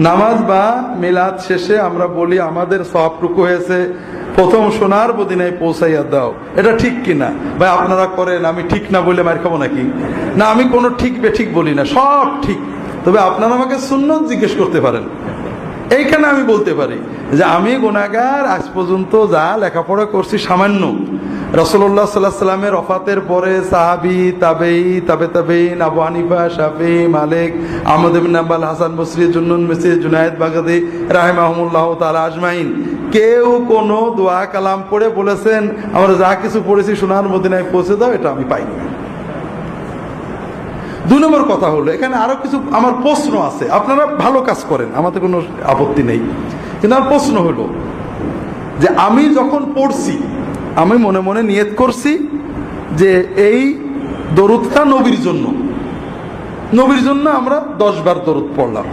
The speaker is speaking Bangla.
নামাজ বা মিলাদ শেষে আমরা বলি আমাদের সওয়াবটুকু হয়েছে প্রথম সোনার মদিনায় পৌঁছাইয়া দাও, এটা ঠিক কিনা? ভাই আপনারা করেন, আমি ঠিক না বলে মার খাবো নাকি? না, আমি কোনো ঠিক বেঠিক বলি না, সব ঠিক। তবে আপনারা আমাকে সুন্নত জিজ্ঞেস করতে পারেন। এইখানে আমি বলতে পারি যে আমি গুনাহগার, আজ পর্যন্ত যা লেখাপড়া করছি সামান্য। রাসূলুল্লাহ সাল্লাল্লাহু আলাইহি ওয়াসাল্লামের ওফাতের পরে সাহাবী, তাবেঈ, তাবেঈন, আবু হানিফা, শাফিঈ, মালিক, আহমদ ইবনে হাম্বল, হাসান বসরি, জুন্নুন মিসরি, জুনায়েদ বাগদাদী রাহিমাহুমুল্লাহ তাআলা আজমাইন কেউ কোনো দোয়া কালাম পড়ে বলেছেন আমরা যা কিছু পড়েছি সোনার মদিনায় পৌঁছে দাও, এটা আমি পাইনি। 2 নম্বর কথা হলো, এখানে আরো কিছু আমার প্রশ্ন আছে। আপনারা ভালো কাজ করেন, আমাদের কোনো আপত্তি নেই, কিন্তু আমার প্রশ্ন হলো যে আমি যখন পড়ছি আমি মনে মনে নিয়ত করছি যে এই দরুদটা নবীর জন্য আমরা 10 বার দরুদ পড়লাম।